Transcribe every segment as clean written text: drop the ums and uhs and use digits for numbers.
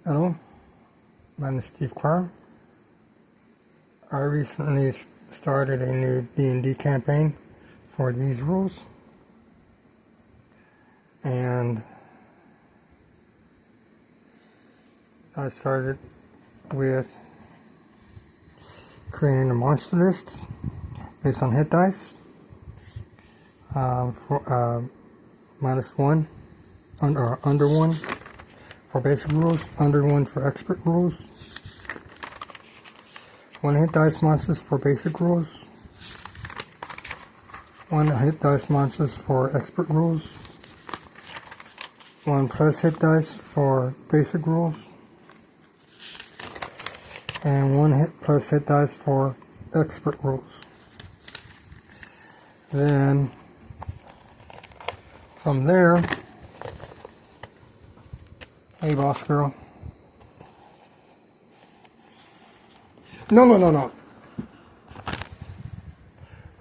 Hello, my name is Steve Quire. I recently started a new D&D campaign for these rules, and I started with creating a monster list based on hit dice for -1 or under 1 for basic rules, under 1 for expert rules, 1 hit dice monsters for basic rules, 1 hit dice monsters for expert rules, 1 plus hit dice for basic rules, and 1 plus hit dice for expert rules. Then from there, hey boss girl. No.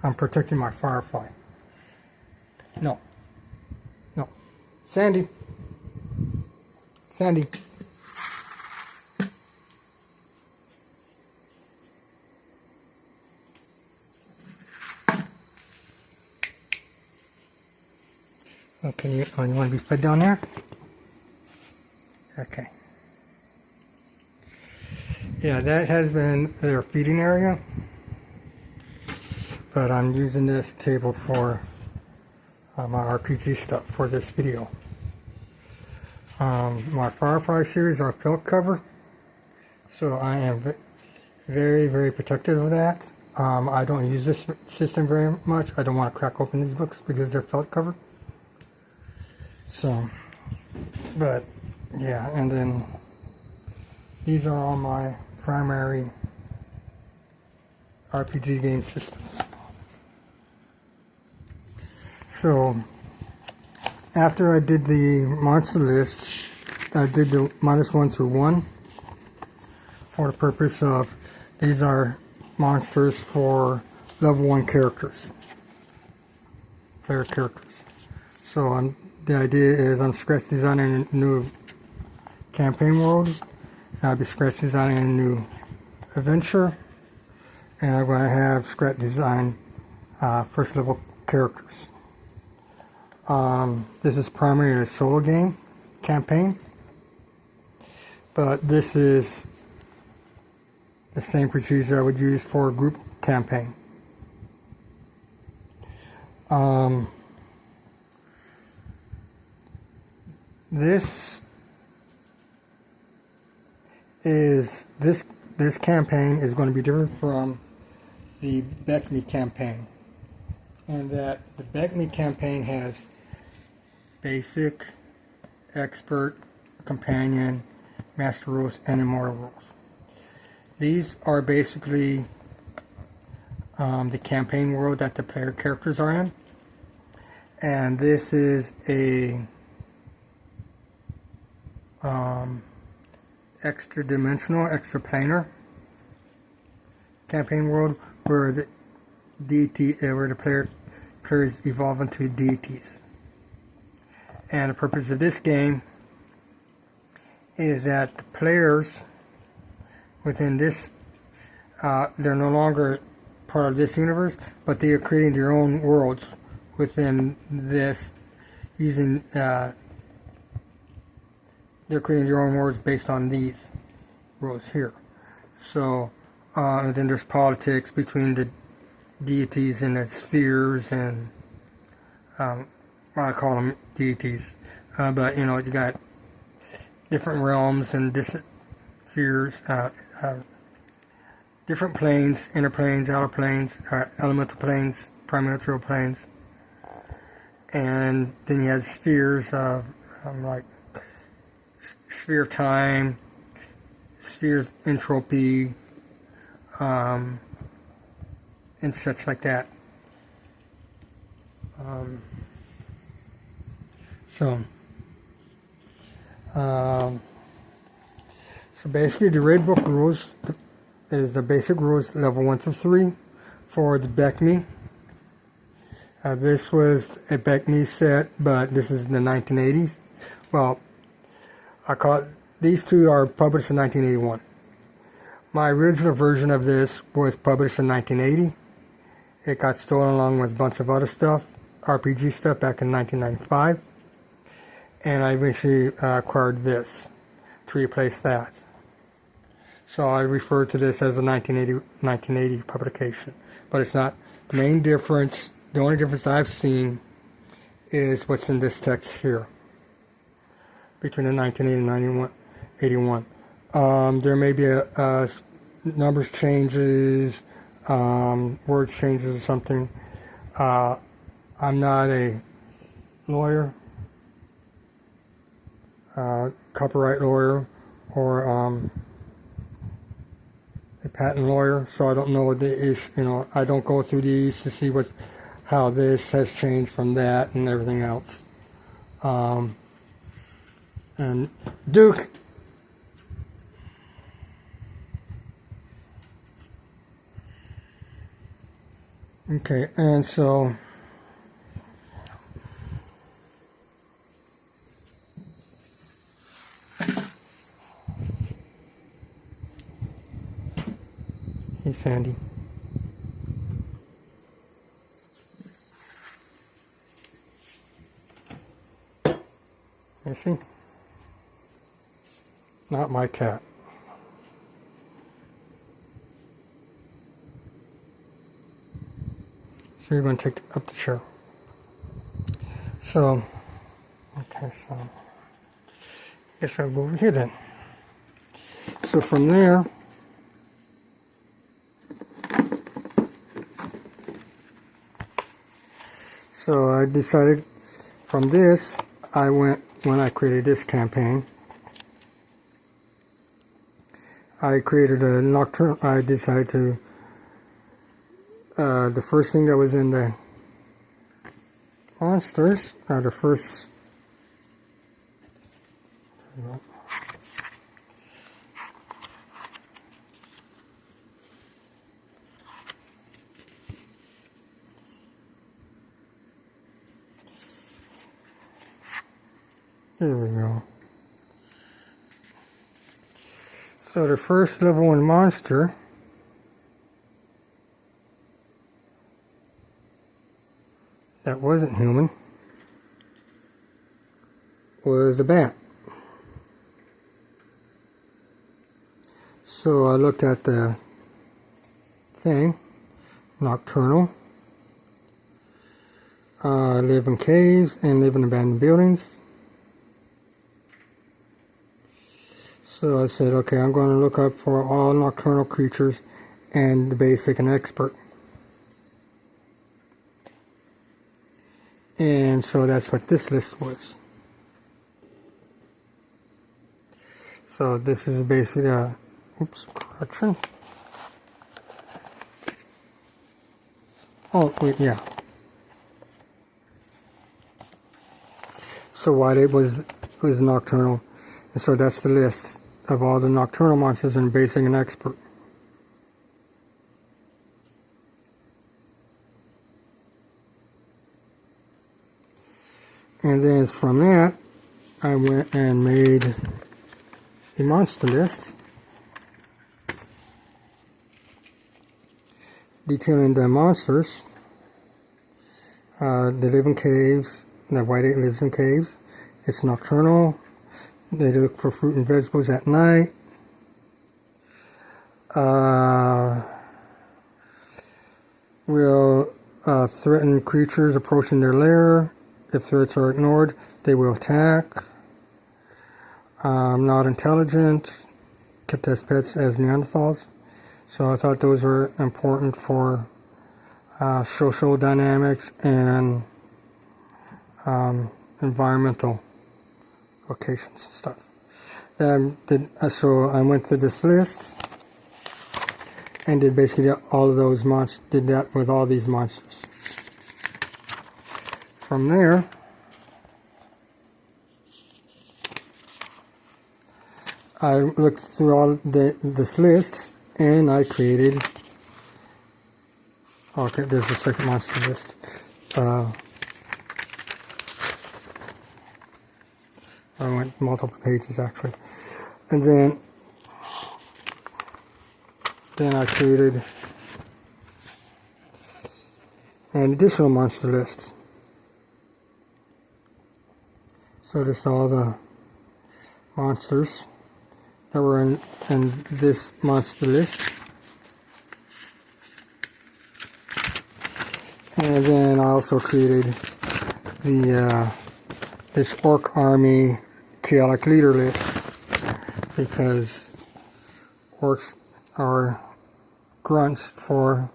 I'm protecting my firefly. No. Sandy. Okay, you want to be fed down there? Okay. Yeah, that has been their feeding area, but I'm using this table for my RPG stuff for this video. My Firefly series are felt cover, so I am very protective of that. I don't use this system very much. I don't want to crack open these books because they're felt cover. So, but yeah, and then these are all my primary RPG game systems. So, after I did the monster list, I did the -1 through 1 for the purpose of these are monsters for level 1 characters, player characters. So the idea is I'm scratch designing a new campaign world, and I'll be scratch designing a new adventure, and I'm going to have scratch design first level characters. This is primarily a solo game campaign, but this is the same procedure I would use for a group campaign. This campaign is going to be different from the BECME campaign, and that the BECME campaign has basic, expert, companion, master rules, and immortal rules. These are basically the campaign world that the player characters are in, and this is a extra dimensional, extra planar campaign world where the players evolve into deities. And the purpose of this game is that the players within this, they're no longer part of this universe, but they are creating their own worlds within this, using they're creating their own worlds based on these rules here. So and then there's politics between the deities and the spheres, and I call them deities, but you know, you got different realms and different spheres, different planes, inner planes, outer planes, elemental planes, primordial planes, and then you have spheres of like sphere of time, sphere of entropy, and such like that. So basically the Rulesbook rules is the basic rules, level 1 through 3 for the BECME. This was a BECME set, but this is in the 1980s. Well, I call it these two are published in 1981. My original version of this was published in 1980. It got stolen along with a bunch of other stuff, RPG stuff, back in 1995. And I eventually acquired this to replace that. So I refer to this as a 1980 publication. But it's not. The main difference, the only difference I've seen is what's in this text here between the 1980 and 81. There may be a numbers changes, word changes or something. I'm not a lawyer, copyright lawyer, or a patent lawyer, so I don't know the issue. You know, I don't go through these to see how this has changed from that and everything else. And Duke. Okay, and so hey Sandy. You see? Not my cat. So you're going to take up the chair. So, okay, so I guess I'll go over here then. So from there, so I decided from this, when I created this campaign, I created a nocturnal. I decided to, the first thing that was in the monsters, the first, there we go. So the first level 1 monster that wasn't human was a bat. So I looked at the thing, nocturnal, live in caves and live in abandoned buildings. So I said, okay, I'm going to look up for all nocturnal creatures and the basic and expert. And so that's what this list was. So this is basically a, oops, correction. Oh, wait, yeah. So what it was nocturnal. And so that's the list of all the nocturnal monsters and basic and expert. And then from that, I went and made a monster list detailing the monsters. They live in caves. The white ape lives in caves. It's nocturnal. They look for fruit and vegetables at night. Will threaten creatures approaching their lair. If threats are ignored, they will attack. Not intelligent. Kept as pets as Neanderthals. So I thought those were important for social dynamics and environmental locations and stuff. So I went to this list and did basically all of those monsters. Did that with all these monsters. From there, I looked through all this list and I created. Okay, there's a second monster list. I went multiple pages actually. And then I created an additional monster list. So this is all the monsters that were in this monster list. And then I also created the this orc army chaotic leader list, because orcs are grunts for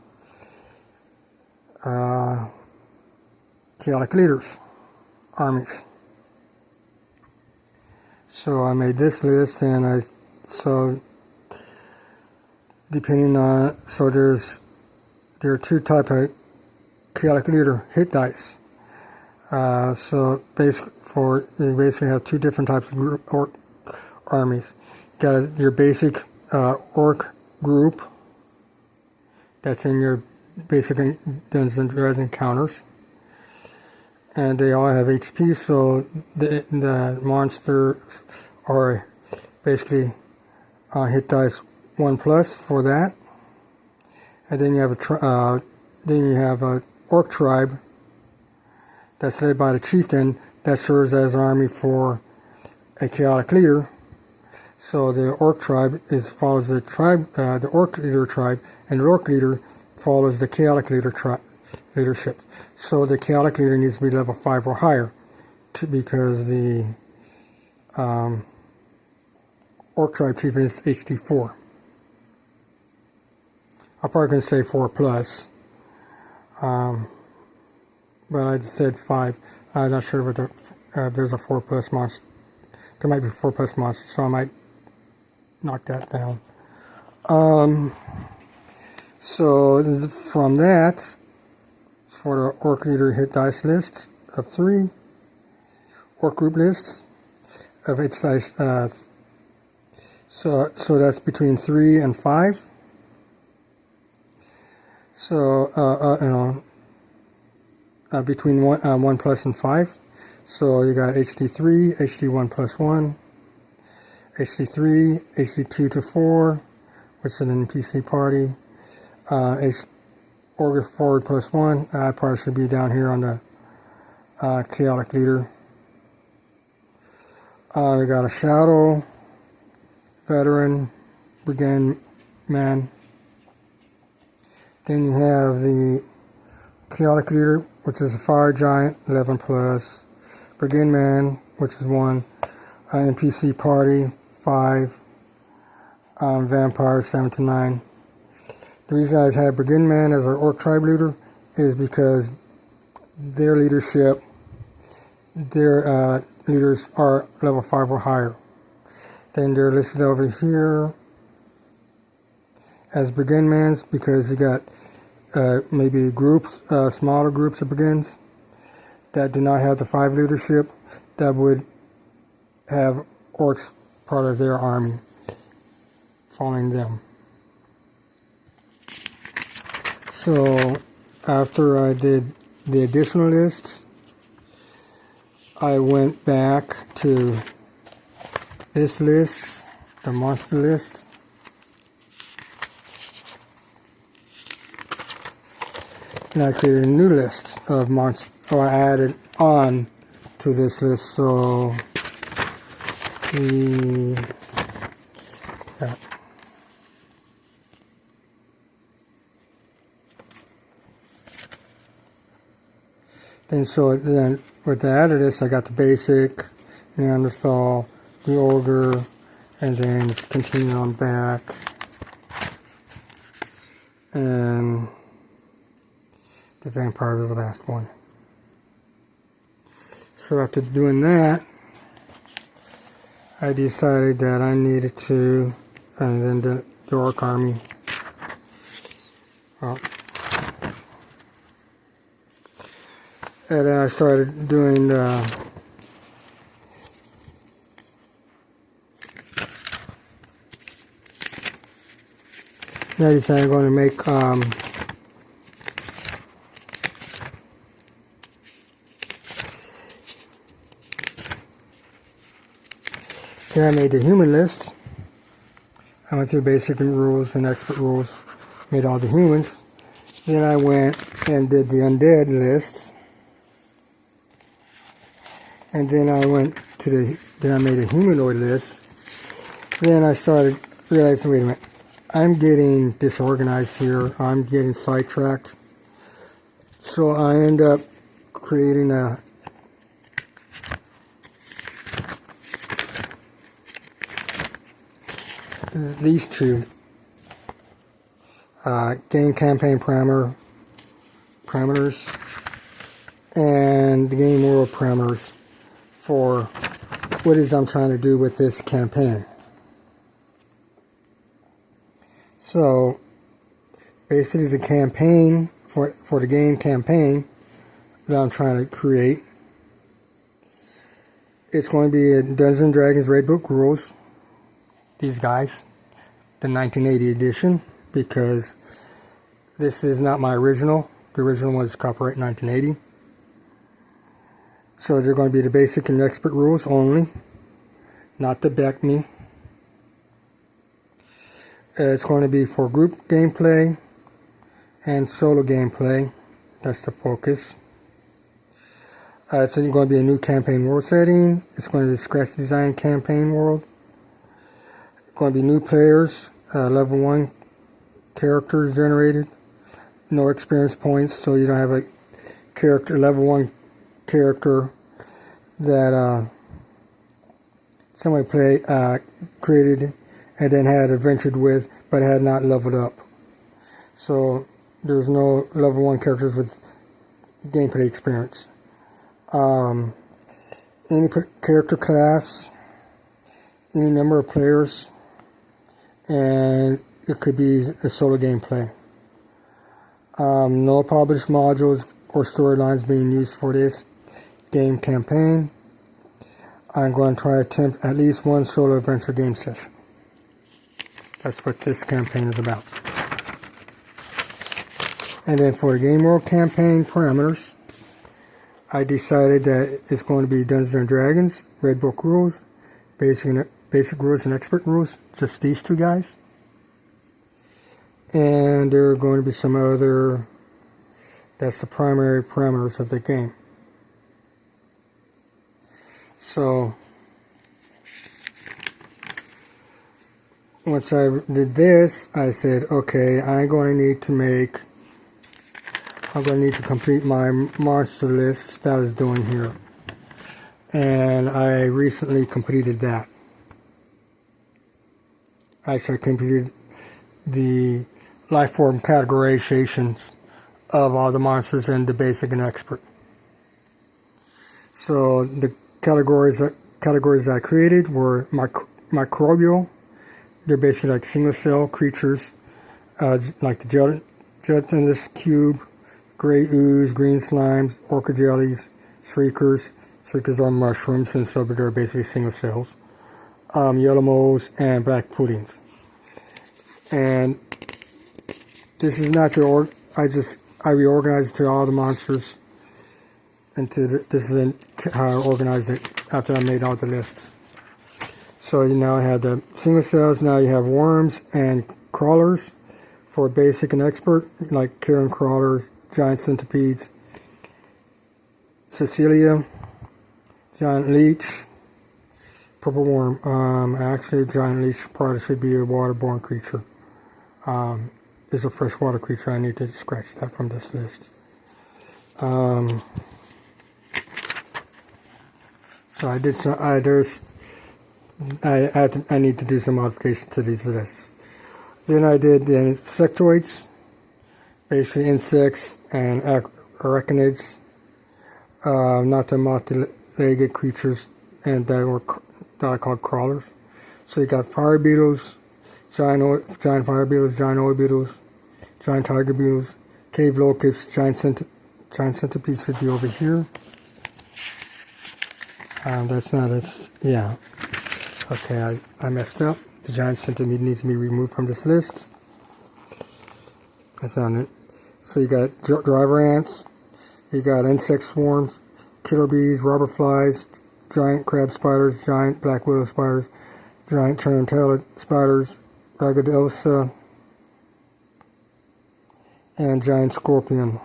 chaotic leaders, armies. So I made this list, and so depending on, so there are two types of chaotic leader hit dice. So you basically have two different types of orc armies. You got your basic orc group that's in your basic Dungeons and Dragons encounters, and they all have HP. So the monsters are basically hit dice 1+ for that, and then you have a orc tribe that's led by the chieftain that serves as an army for a chaotic leader. So the orc tribe follows the orc leader tribe, and the orc leader follows the chaotic leadership. So the chaotic leader needs to be level 5 or higher, because the orc tribe chieftain is HD 4. I'm probably going to say 4+. But I just said 5. I'm not sure if there's a 4+ monster. There might be 4+ monsters, so I might knock that down. So from that, for the orc leader hit dice list of 3, orc group lists of hit dice. So that's between 3 and 5. So between 1+ and 5. So you got HD3, HD1+1, HD3, HD2 to 4, which is an NPC party. Org forward +1. Probably should be down here on the chaotic leader. We got a shadow, veteran, brigand man. Then you have the chaotic leader, which is a fire giant, 11+. Brigand man, which is 1. NPC party, 5. Vampire, 7 to 9. The reason I have Brigand man as an orc tribe leader is because their leadership, their leaders are level 5 or higher. Then they're listed over here as Brigand mans, because you got maybe groups, smaller groups of brigands that do not have the 5 leadership, that would have orcs part of their army following them. So after I did the additional lists, I went back to this list, the monster list, and I created a new list of monsters, or I added on to this list. So then with the added list, I got the basic, Neanderthal, the ogre, and then just continue on back, and the vampire was the last one. So after doing that, I decided that I needed to, and then the orc army. And then I started doing the I decided I'm going to make then I made the human list. I went through basic rules and expert rules, made all the humans. Then I went and did the undead list. And then I went to then I made a humanoid list. Then I started realizing, wait a minute, I'm getting disorganized here. I'm getting sidetracked. So I end up creating these two game campaign parameters and the game world parameters for what it is I'm trying to do with this campaign. So basically the campaign for the game campaign that I'm trying to create, it's going to be a Dungeons & Dragons Red Book rules. These guys, the 1980 edition, because this is not my original. The original was copyright 1980. So they're going to be the basic and expert rules only, not the BECMI. It's going to be for group gameplay and solo gameplay. That's the focus. It's going to be a new campaign world setting. It's going to be a scratch design campaign world. It's going to be new players, level 1 characters generated. No experience points, so you don't have a character, level 1 character that somebody created and then had adventured with, but had not leveled up. So there's no level 1 characters with gameplay experience. Any character class, any number of players, and it could be a solo gameplay. No published modules or storylines being used for this game campaign. I'm going to try to attempt at least one solo adventure game session. That's what this campaign is about. And then for the game world campaign parameters, I decided that it's going to be Dungeons & Dragons, Red Book rules, basic rules and expert rules, just these two guys. And there are going to be some other, that's the primary parameters of the game. So, once I did this, I said, okay, I'm going to need to complete my monster list that I was doing here. And I recently completed that. Actually, I completed the Lifeform categorizations of all the monsters and the basic and expert. So the categories I created were microbial. They're basically like single cell creatures, like the gelatinous cube, gray ooze, green slimes, orca jellies, shriekers. Shriekers are mushrooms, and so they're basically single cells. Yellow moles and black puddings. And this is not the I reorganized to all the monsters into this is how I organized it after I made all the lists. So you now have the single cells. Now you have worms and crawlers for basic and expert, like carrion crawlers, giant centipedes, Cecilia, giant leech, purple worm. Actually, giant leech probably should be a waterborne creature. Is a freshwater creature. I need to scratch that from this list. So I did some. I need to do some modifications to these lists. Then I did the insectoids, basically insects and arachnids, not the multi-legged creatures, and that are called crawlers. So you got fire beetles, giant fire beetles, giant oil beetles, giant tiger beetles, cave locusts, giant centipedes should be over here. That's not as, yeah. Okay, I messed up. The giant centipede needs to be removed from this list. That's not it. So you got driver ants, you got insect swarms, killer bees, robber flies, giant crab spiders, giant black widow spiders, giant tarantella spiders, Ragadosa, and Giant Scorpion.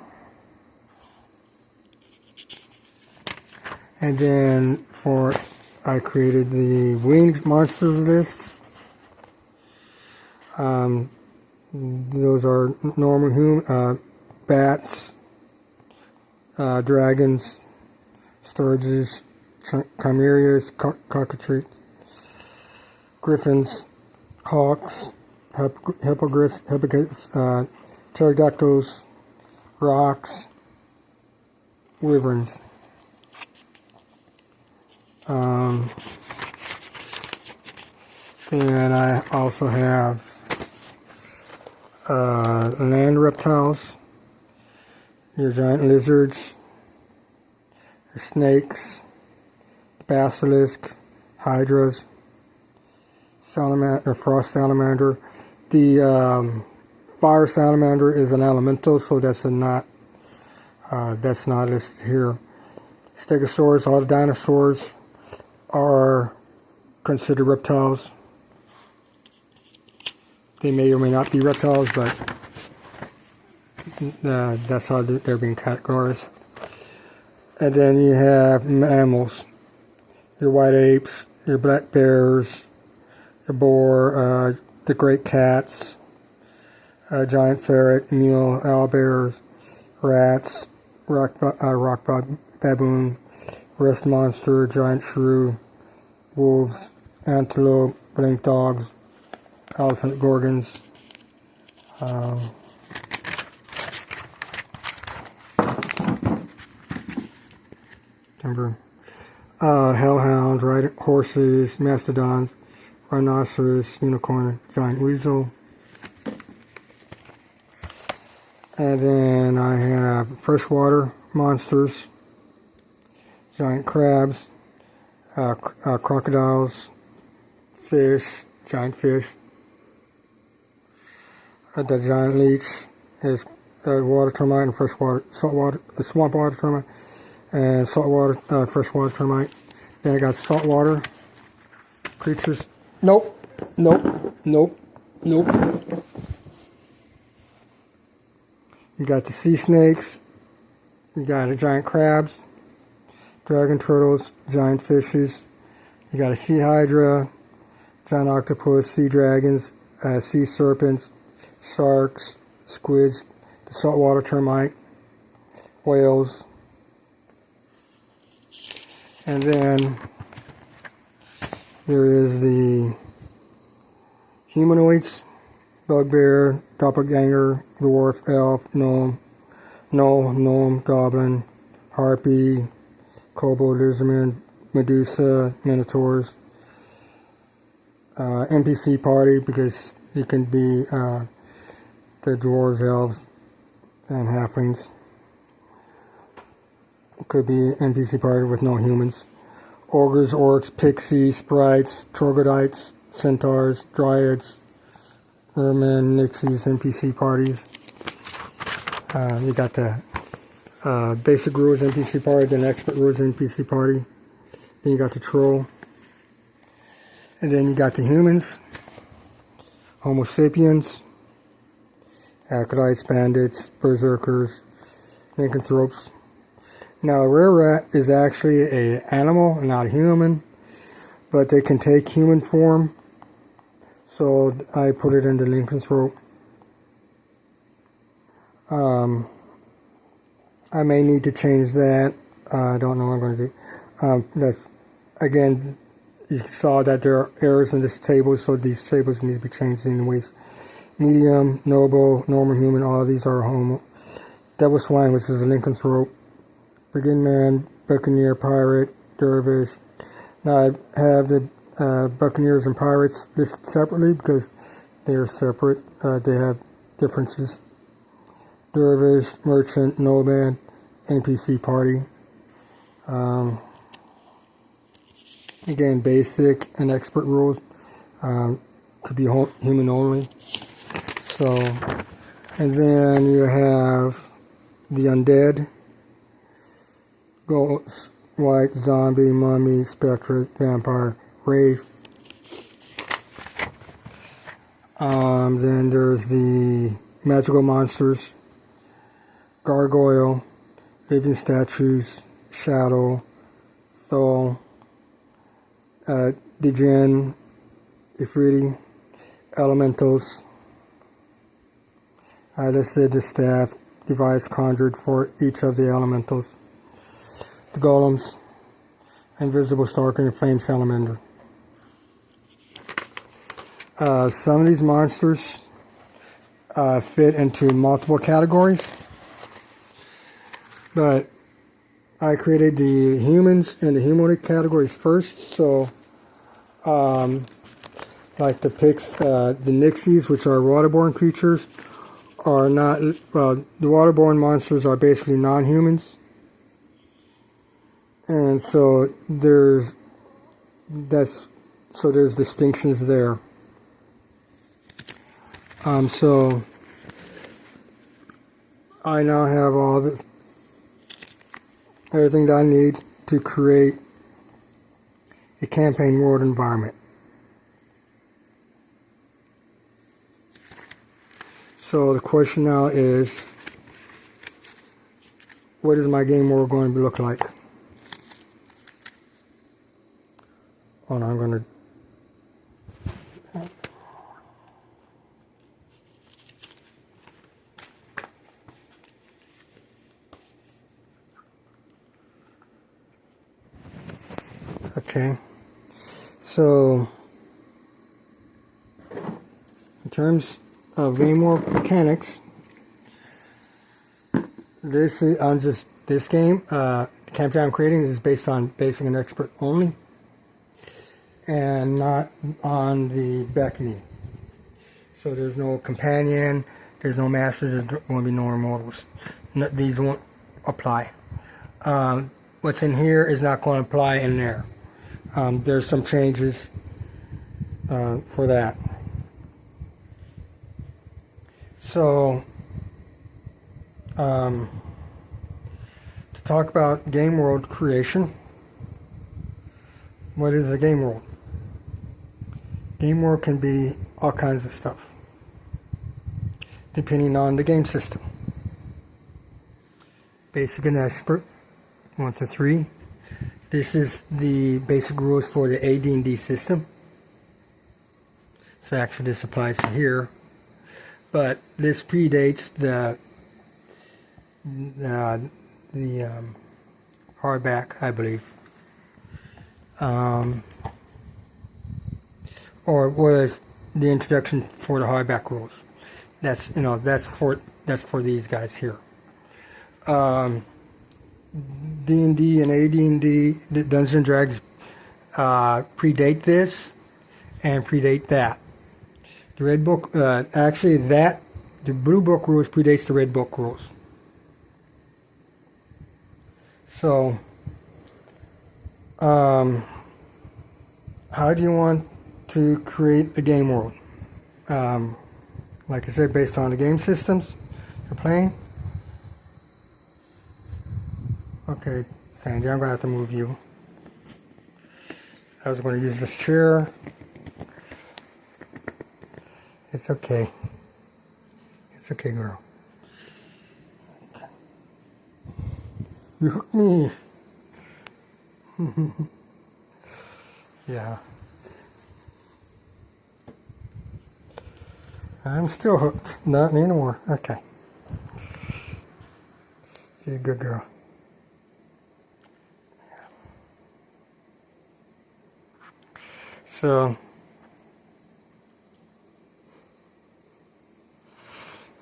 And then I created the Winged Monsters list. Those are normal bats, dragons, sturges, chimeras, cockatrices, griffins, hawks, hippogriffs, pterodactyls, rocks, wyverns. And I also have land reptiles, your giant lizards, your snakes, basilisk, hydras, salamander, frost salamander. The fire salamander is an elemental, so that's not listed here. Stegosaurus, all the dinosaurs are considered reptiles. They may or may not be reptiles, but that's how they're being categorized. And then you have mammals, your white apes, your black bears, your boar, the great cats, giant ferret, mule, owlbears, rats, rock baboon, rest monster, giant shrew, wolves, antelope, blink dogs, elephant gorgons, hellhounds, horses, mastodons, rhinoceros, unicorn, giant weasel. And then I have freshwater monsters, giant crabs, crocodiles, fish, giant fish. The giant leech is water termite and freshwater, swamp water termite, and saltwater, freshwater termite. Then I got saltwater creatures. Nope. You got the sea snakes. You got the giant crabs, dragon turtles, giant fishes. You got a sea hydra, giant octopus, sea dragons, sea serpents, sharks, squids, the saltwater termite, whales. And then there is the humanoids, bugbear, doppelganger, dwarf, elf, gnome, goblin, harpy, kobold, lizardman, medusa, minotaurs, NPC party, because you can be the dwarves, elves, and halflings. Could be NPC party with no humans. Ogres, orcs, pixies, sprites, troglodytes, centaurs, dryads, mermen, nixies, NPC parties. You got the basic rules NPC party, then expert rules NPC party. Then you got the troll. And then you got the humans, Homo sapiens, acolytes, bandits, berserkers, lycanthropes. Now, a Wererat is actually an animal, not a human, but they can take human form. So I put it in the lycanthrope. I may need to change that. I don't know what I'm going to do. That's, again, you saw that there are errors in this table, so these tables need to be changed anyways. Medium, noble, normal human, all of these are homo. Devil swine, which is a lycanthrope. Begin man, buccaneer, pirate, dervish. Now I have the buccaneers and pirates listed separately because they are separate. They have differences. Dervish, merchant, nomad, NPC party. Again, basic and expert rules. Could be human only. So, and then you have the undead. Ghost, white, zombie, mummy, spectre, vampire, wraith. Then there's the Magical Monsters, Gargoyle, Living Statues, Shadow, Soul, Djinn, Ifriti, Elementals. I listed the staff device conjured for each of the elementals. The golems, Invisible Stalker, and Flame Salamander. Some of these monsters fit into multiple categories, but I created the humans and the humanoid categories first. So, like the pigs, the Nixies, which are waterborne creatures, are not, the waterborne monsters are basically non-humans. And so there's distinctions there. So I now have everything that I need to create a campaign world environment. So the question now is, what is my game world going to look like? Hold on, I'm going to... Okay, so in terms of game world mechanics, this game campaign I'm creating is based on basic and expert only, and not on the Beckney. So there's no companion, there's no masters, there's going to be no immortals. These won't apply. What's in here is not going to apply in there. There's some changes for that. So, to talk about game world creation, what is a game world? Game world can be all kinds of stuff, depending on the game system. Basic and expert, 1 to 3. This is the basic rules for the AD&D system. So actually this applies to here. But this predates the hardback, I believe. Or was the introduction for the hardback rules. That's for these guys here. D&D and AD&D, Dungeons and Dragons, predate this and predate that. The Red Book, the Blue Book rules predates the Red Book rules. So, how do you want to create a game world? Like I said, based on the game systems you're playing. Okay, Sandy, I'm going to have to move you. I was going to use this chair. It's okay. It's okay, girl. You hooked me. Yeah. I'm still hooked. Not anymore. Okay. You're a good girl. So,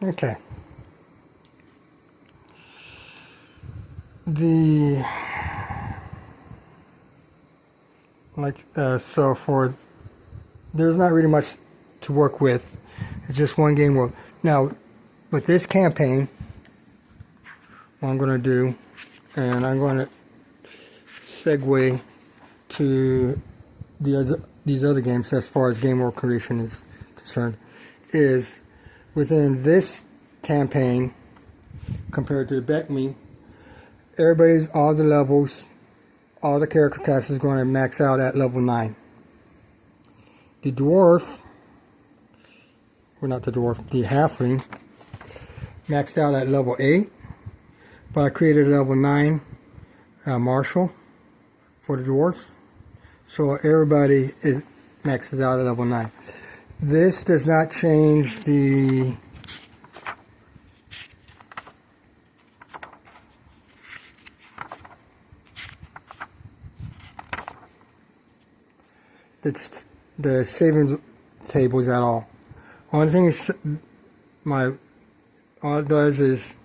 okay. There's not really much to work with. It's just one game world. Now, with this campaign, what I'm going to do, and I'm going to segue to these other games as far as game world creation is concerned, is within this campaign, compared to the Beckme, all the levels, all the character classes are going to max out at level 9. The dwarf well, not the dwarf, the halfling, maxed out at level 8, but I created a level 9 marshal for the dwarves, so everybody maxes out at level 9. This does not change the savings tables at all. Only thing is all it does is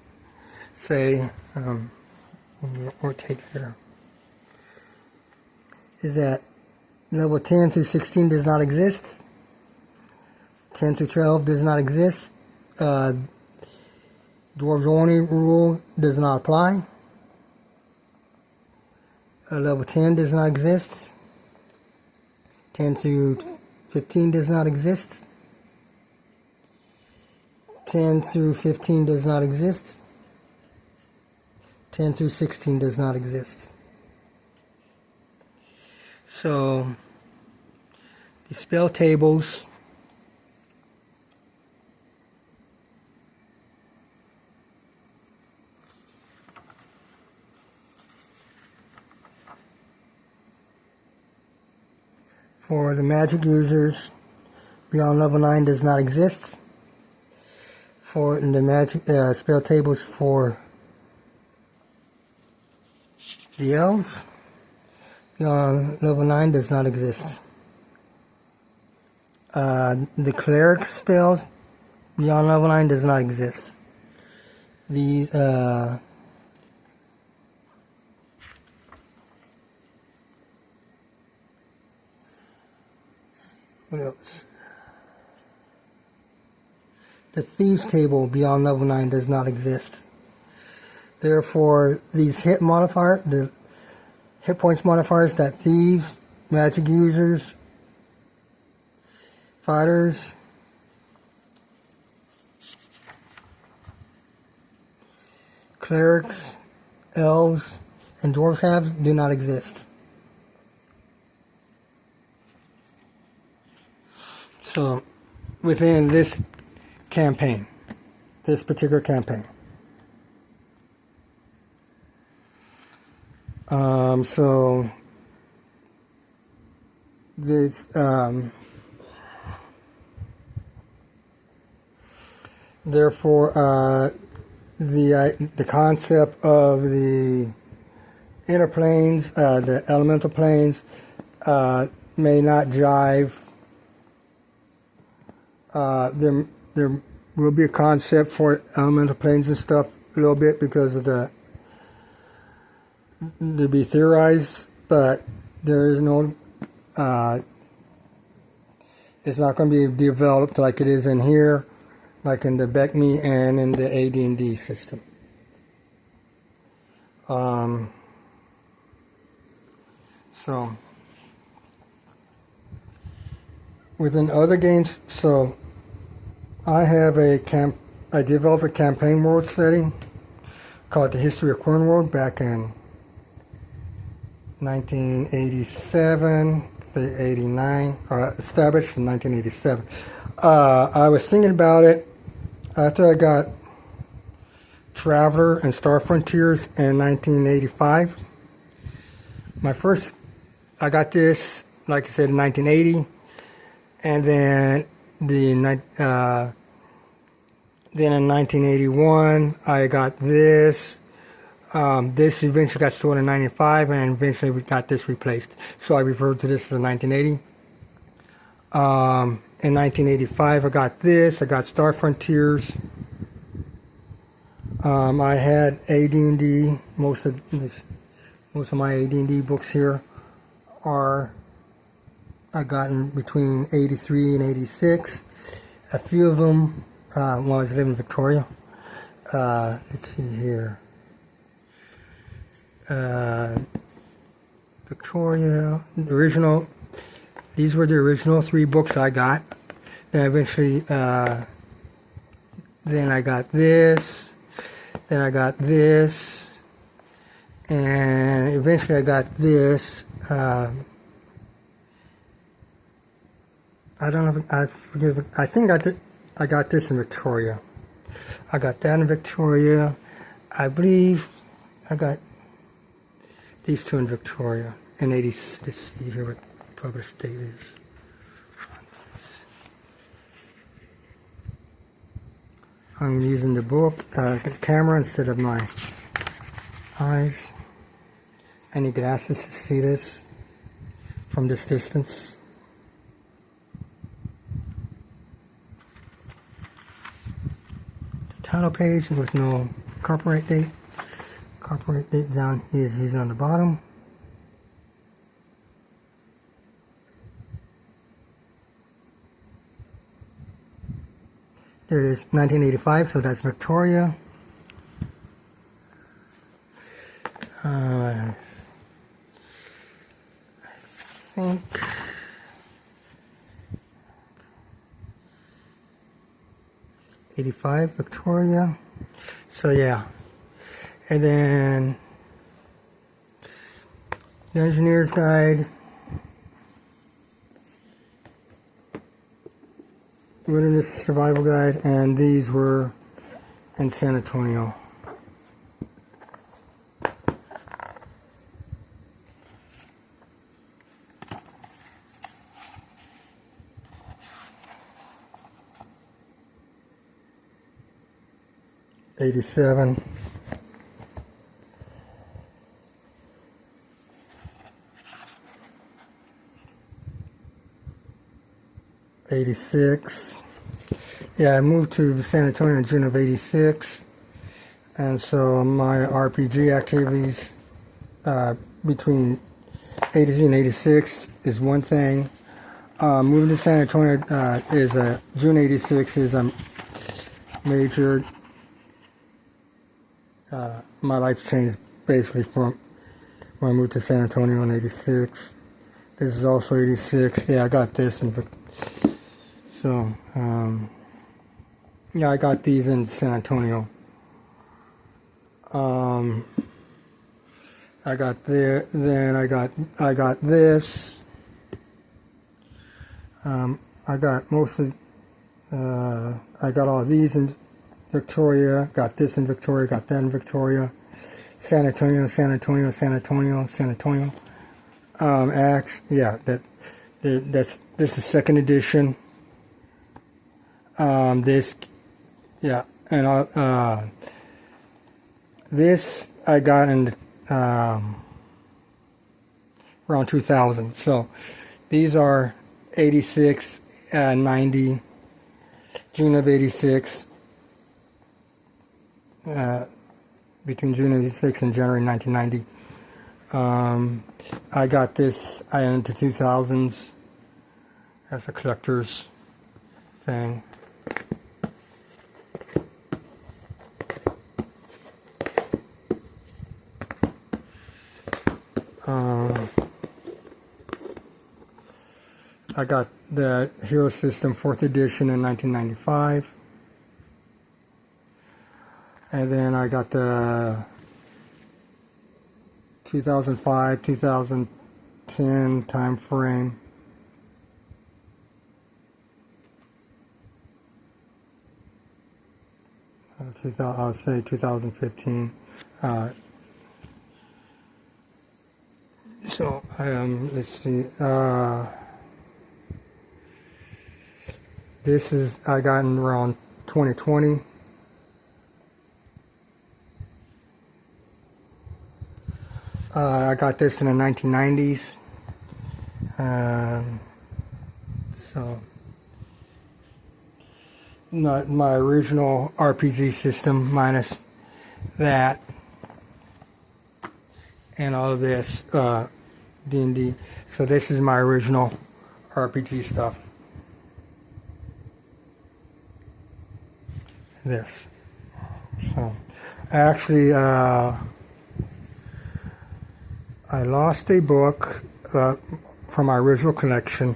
say rotate here, is that level 10 through 16 does not exist. 10 through 12 does not exist. Dwarves only rule does not apply. Level 10 does not exist. 10 through 15 does not exist. 10 through 15 does not exist. 10 through 16 does not exist. So the spell tables for the magic users beyond level 9 does not exist. For the magic spell tables for the elves beyond level 9 does not exist. The cleric spells beyond level 9 does not exist. These what else? The thieves table beyond level 9 does not exist. Therefore, these hit modifier, the hit points modifiers that thieves, magic users, fighters, clerics, elves, and dwarves have do not exist. So, within this campaign, this particular campaign. So this therefore the concept of the inner planes, the elemental planes, may not jive. There will be a concept for elemental planes and stuff a little bit because of to be theorized, but there is no it's not going to be developed like it is in here, like in the BECME and in the AD&D system. So within other games, so I have I developed a campaign world setting called The History of Cornworld back in 1987 to 89, or established in 1987. I was thinking about it after I got Traveler and Star Frontiers in 1985. I got this, like I said, in 1980, and then then in 1981 I got this. This eventually got stolen in 95, and eventually we got this replaced. So I referred to this as 1980. In 1985 I got this. I got Star Frontiers. I had AD&D. Most of my AD&D books here I got in between 83 and 86. A few of them while I was living in Victoria. Let's see here. Victoria, the original. These were the original 3 books I got. Then eventually, then I got this. Then I got this, and eventually I got this. I don't know. I think I did. I got this in Victoria. I got that in Victoria. I believe I got these two in Victoria in 80. Let's see here what published date is. I'm using the book, the camera instead of my eyes. I need glasses to see this from this distance. The title page with no copyright date. Copyright date down here, he's on the bottom. There it is, 1985, so that's Victoria. I think '85 Victoria. So yeah, and then the Engineer's Guide, Wilderness Survival Guide, and these were in San Antonio. '87. '86. Yeah, I moved to San Antonio in June of '86, and so my RPG activities between '83 and '86 is one thing. Moving to San Antonio is June '86 is a major. My life changed basically from when I moved to San Antonio in '86. This is also '86. Yeah, I got this, so yeah, I got these in San Antonio. I got there. Then I got this. I got most of. I got all these in Victoria, got this in Victoria, got that in Victoria, San Antonio, San Antonio, San Antonio, San Antonio. Yeah, this is second edition. This, yeah, and this I got in around 2000. So these are 86, 90, June of '86. Between June of '86 and January 1990. I got this into 2000s as a collector's thing. I got the Hero System 4th edition in 1995. And then I got the 2005, 2010 time frame. I would say 2015. So let's see. This is I got in around 2020. I got this in the 1990s. So, not my original RPG system minus that and all of this D&D. So this is my original RPG stuff. This. So, actually, I lost a book from my original collection,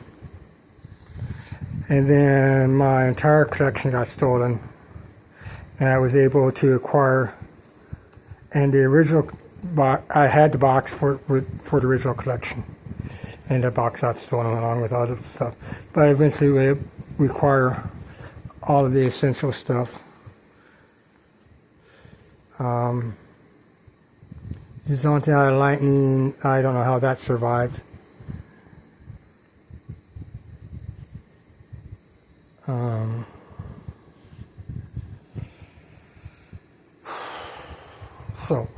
and then my entire collection got stolen, and I was able to acquire, and the original I had the box for the original collection, and the box got stolen along with other stuff, but eventually we acquire all of the essential stuff. Zontei lightning, I don't know how that survived. So,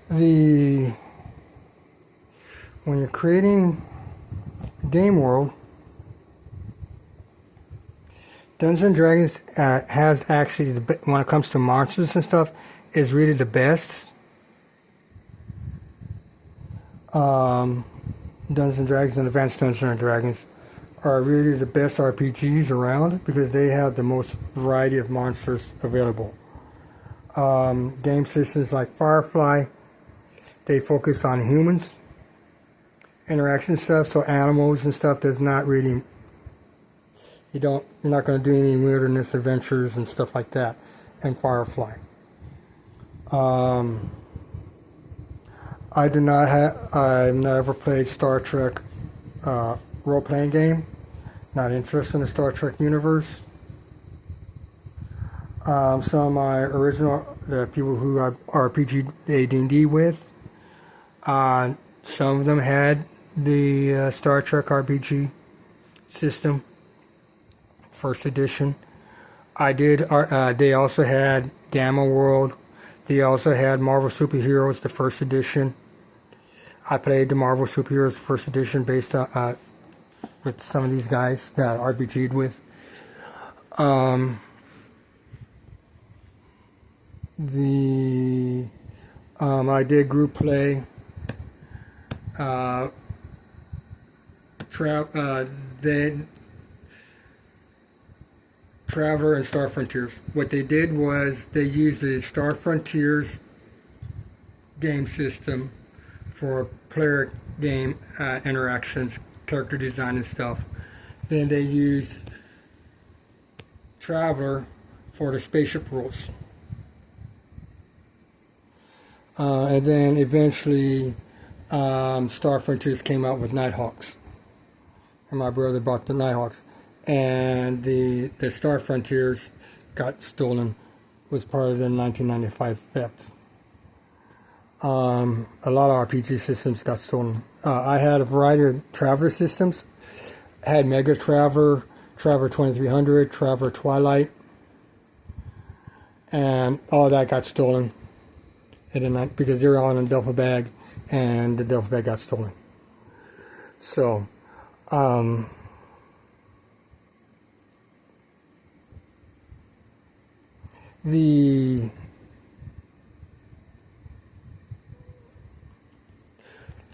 when you're creating a game world, Dungeons and Dragons has actually, when it comes to monsters and stuff, is really the best. Dungeons and Dragons and Advanced Dungeons and Dragons are really the best RPGs around because they have the most variety of monsters available. Game systems like Firefly, they focus on humans, interaction stuff, so animals and stuff does not really, you're not going to do any wilderness adventures and stuff like that in Firefly. I've never played Star Trek role-playing game, not interested in the Star Trek universe. Some of my the people who I RPG D&D with, some of them had the Star Trek RPG system, first edition. They also had Gamma World. They also had Marvel Superheroes, the first edition. I played the Marvel Superheroes first edition based on with some of these guys that I RPG'd with. I did group play. Traveler and Star Frontiers. What they did was they used the Star Frontiers game system for player game interactions, character design and stuff. Then they used Traveler for the spaceship rules. And then eventually Star Frontiers came out with Nighthawks. And my brother bought the Nighthawks. And the Star Frontiers got stolen, was part of the 1995 theft. A lot of RPG systems got stolen. I had a variety of Traveler systems. I had Mega Traveler, Traveler 2300, Traveler Twilight, and all that got stolen. Because they were all in a duffel bag, and the duffel bag got stolen. So, the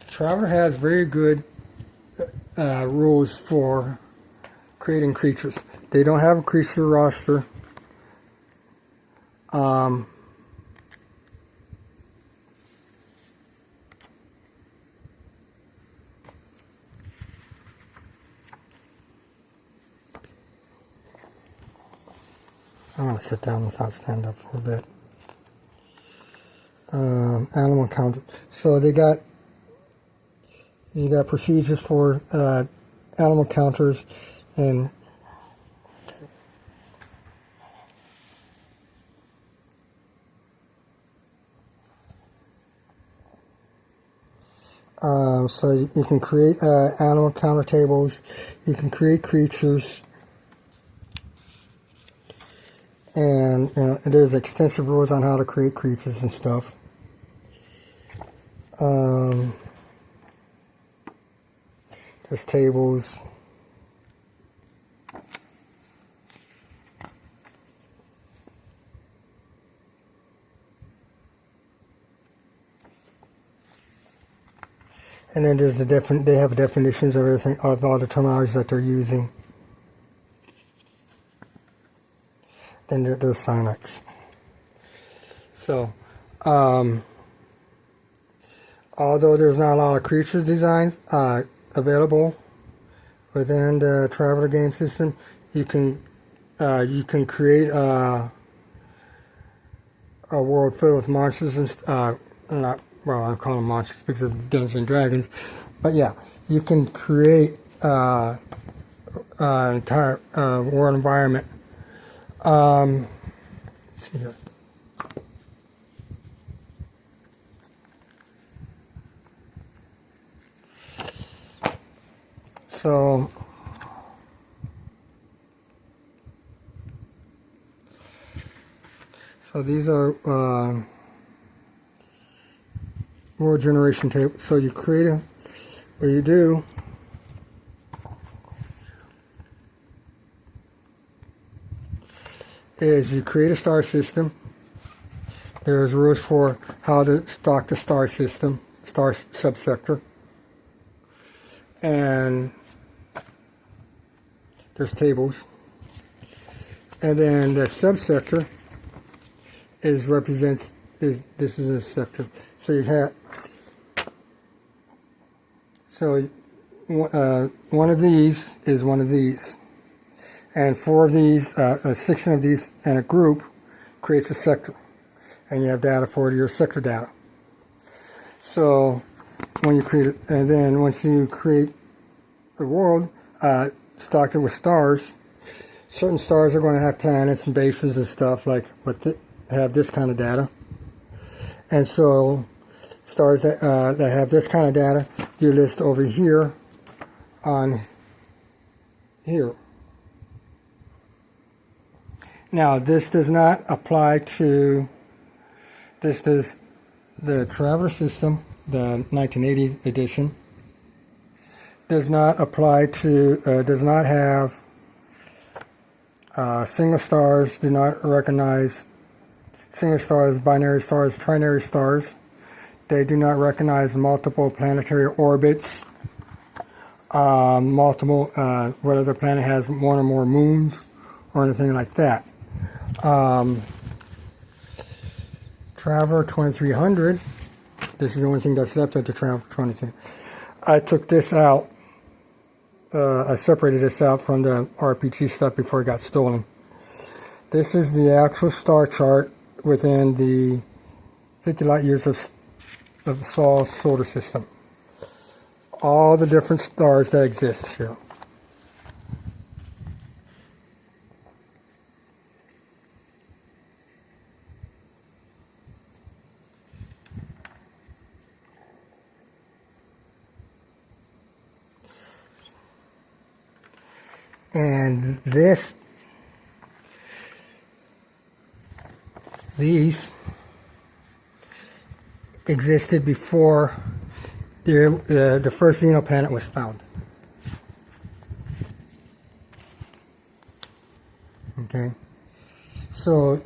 Traveler has very good rules for creating creatures. They don't have a creature roster. I'm going to sit down without stand up for a bit. Animal count. So you got procedures for animal counters and so you can create animal counter tables. You can create creatures. And there's extensive rules on how to create creatures and stuff. There's tables. And then there's they have definitions of everything, of all the terminology that they're using. Then there's Synax. So, although there's not a lot of creatures designs available within the Traveler game system, you can create a world filled with monsters and I call them monsters because of Dungeons and Dragons, but yeah, you can create an entire world environment Let's see here. So these are world generation tables. So you create a, what you do is you create a star system. There's rules for how to stock the star system, star subsector. And there's tables. And then the subsector represents this is a sector. So you have one of these is one of these. And 4 of these, 16 of these in a group creates a sector. And you have data for your sector data. So when you create it, and then once you create the world, stocked it with stars, certain stars are going to have planets and bases and stuff like, but have this kind of data. And so stars that have this kind of data, you list over here on here. Now, this does not apply to, this does, the Traveler system, the 1980 edition, does not apply to, does not have single stars, do not recognize single stars, binary stars, trinary stars. They do not recognize multiple planetary orbits, multiple, whether the planet has one or more moons or anything like that. Traveler 2300, this is the only thing that's left of the Traveler 2300. I took this out, I separated this out from the RPG stuff before it got stolen. This is the actual star chart within the 50 light years of the solar system. All the different stars that exist here. And these existed before the first xenoplanet was found. Okay, so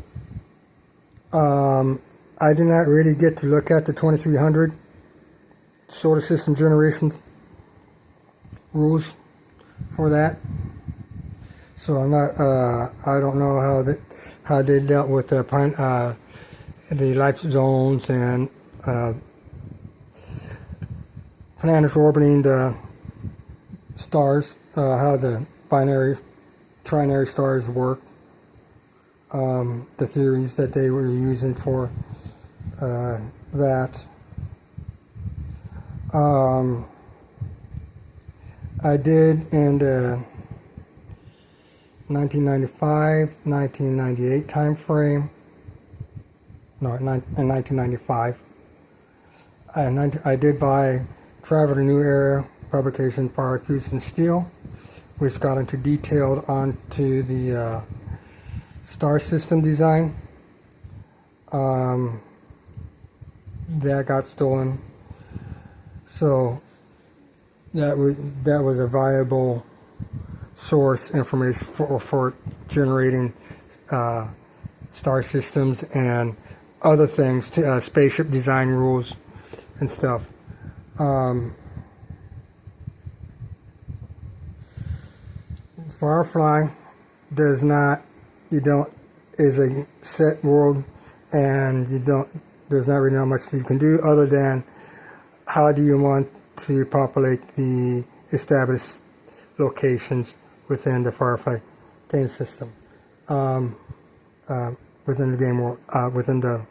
I do not really get to look at the 2300 solar system generations rules for that. So I'm not. I don't know how they dealt with the life zones and planets orbiting the stars. How the binary, trinary stars work. The theories that they were using for that. I did in the 1995, 1998 time frame. No, in 1995. And I did buy Travel to New Era publication, Fire, Fuse, and Steel, which got into detailed onto the star system design. That got stolen. So that was a viable source information for generating star systems and other things, to spaceship design rules and stuff. Firefly does not, is a set world, and there's not really much you can do other than how do you want to populate the established locations within the Firefly game system, within the game world, within the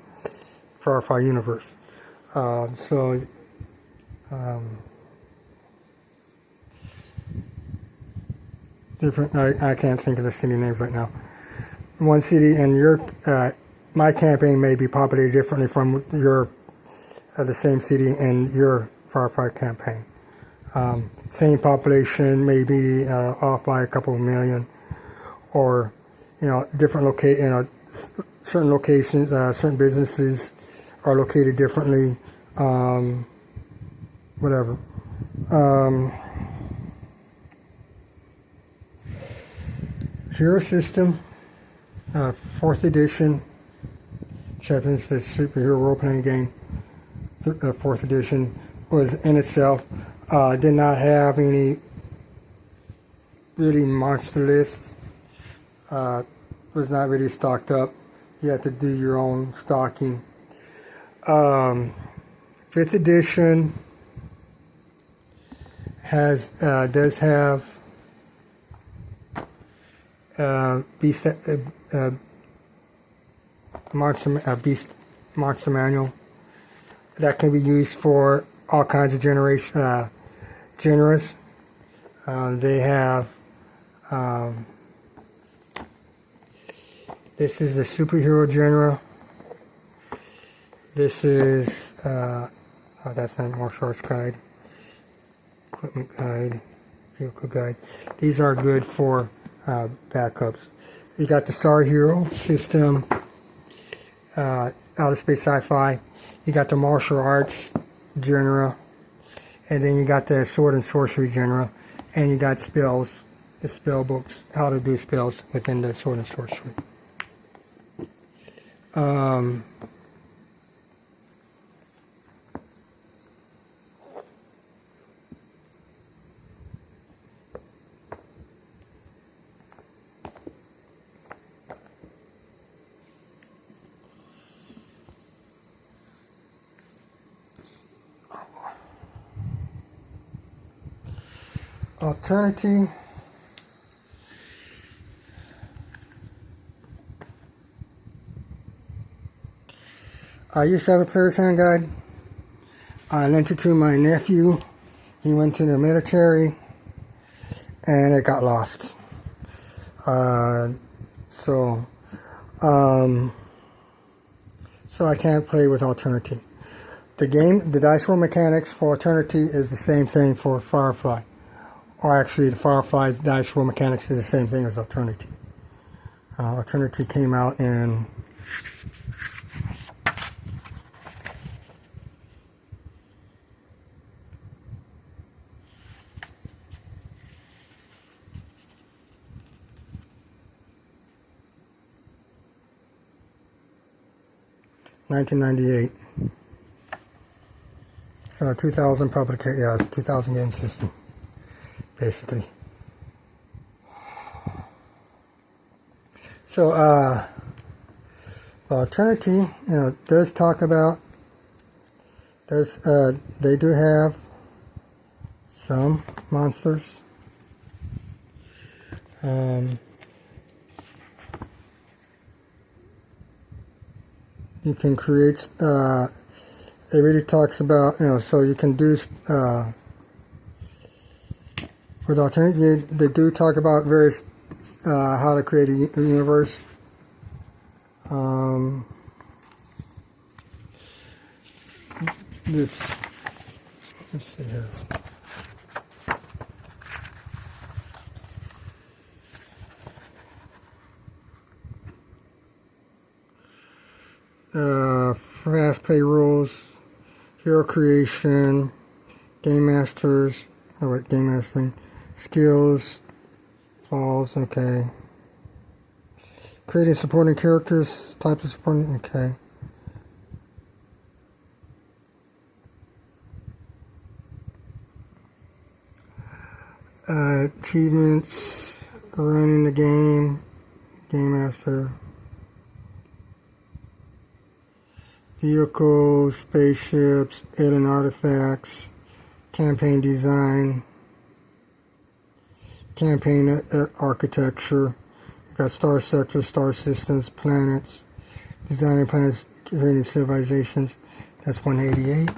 Firefly universe. Different. I can't think of the city names right now, one city, and your my campaign may be populated differently from your the same city in your firefight campaign. Same population may be off by a couple of million, or different certain locations, certain businesses are located differently. Whatever. Hero System, 4th edition. Champions, the superhero role-playing game, 4th edition, was in itself. Did not have any really monster lists. Was not really stocked up. You had to do your own stocking. 5th edition does have beast monster manual that can be used for all kinds of genres. They have this is the superhero genre. This is that's not martial arts guide, equipment guide, vehicle guide. These are good for backups. You got the Star Hero System, outer space sci-fi. You got the martial arts genre, and then you got the sword and sorcery genre, and you got spells, the spell books, how to do spells within the sword and sorcery. Alternative. I used to have a player's handguide. I lent it to my nephew. He went to the military and it got lost. So I can't play with Alternity. The dice roll mechanics for Alternity is the same thing for Firefly. Or actually, the Firefly's dice roll mechanics is the same thing as Alternity. Alternity came out in $1998. So 2000 publication, yeah, 2000 game system, basically. So Alternity, does talk about they do have some monsters. You can create, it really talks about, so you can do, with Alternate, they do talk about various, how to create a universe. Let's see here. Fast play rules, hero creation, game masters, game mastering, skills, falls, okay. Creating supporting characters, types of supporting, okay. Achievements, running the game, game master. Vehicles, spaceships, alien artifacts, campaign design, campaign architecture. You got star sectors, star systems, planets, designing planets, creating civilizations. That's 188.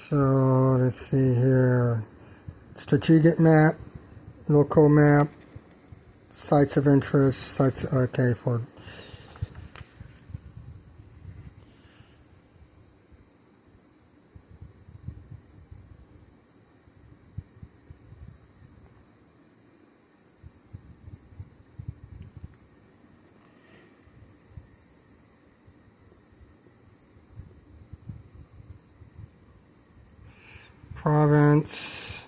So let's see here. Strategic map, local map, sites of interest, sites, okay, for province,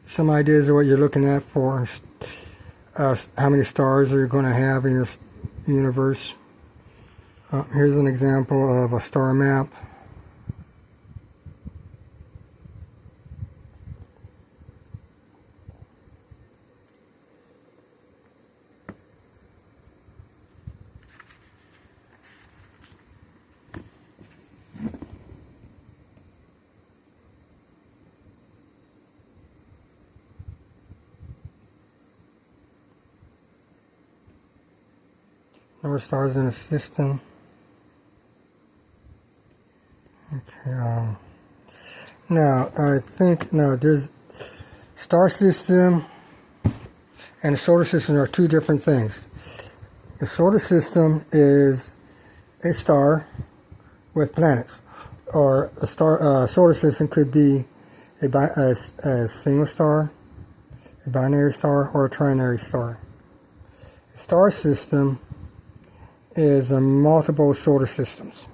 some ideas of what you're looking at for how many stars are you going to have in this universe. Here's an example of a star map. Number of stars in the system. Okay. Now I think there's star system and the solar system are two different things. The solar system is a star with planets, or a solar system could be a single star, a binary star, or a trinary star. A star system is multiple solar systems.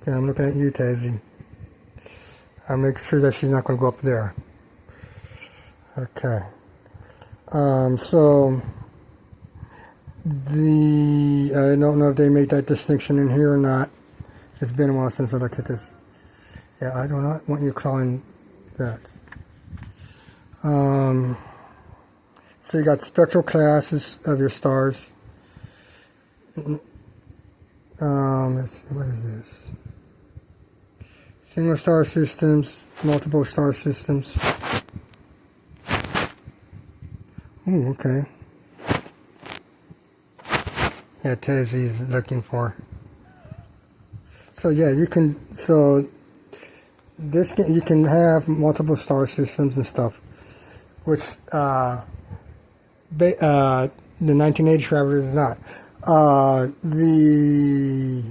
Okay, I'm looking at you, Tazy. I'll make sure that she's not going to go up there. Okay. So I don't know if they made that distinction in here or not. It's been a while since I looked at this. Yeah, I do not want you calling that. So you got spectral classes of your stars. Let's see, what is this? Single star systems, multiple star systems. Ooh, okay. Yeah, Tezzy's looking for. So yeah, you can. So you can have multiple star systems and stuff, which the 1980 Traveler is not. The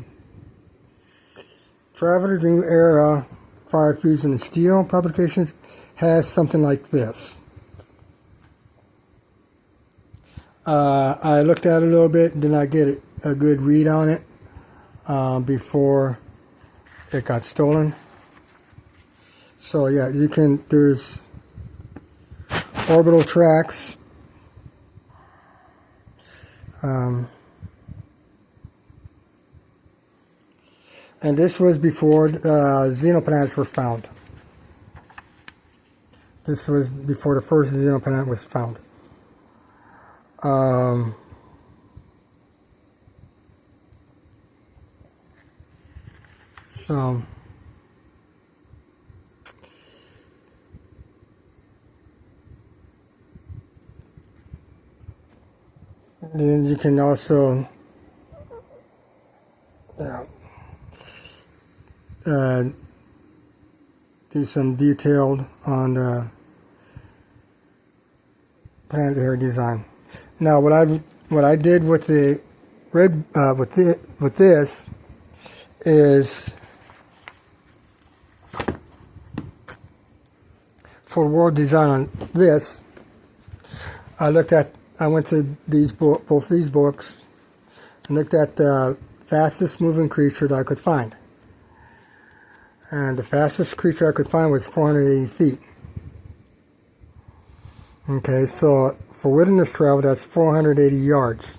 Traveler New Era Fire, Fusion, and Steel publications has something like this. I looked at it a little bit, did not get a good read on it before it got stolen. So yeah, there's orbital tracks. And this was before xenoplanets were found. This was before the first xenoplanet was found. So then you can also do some detailed on the planetary design. Now, what I did with the red with this is for world design on this. I went to both these books and looked at the fastest moving creature that I could find. And the fastest creature I could find was 480 feet. Okay, so for wilderness travel, that's 480 yards.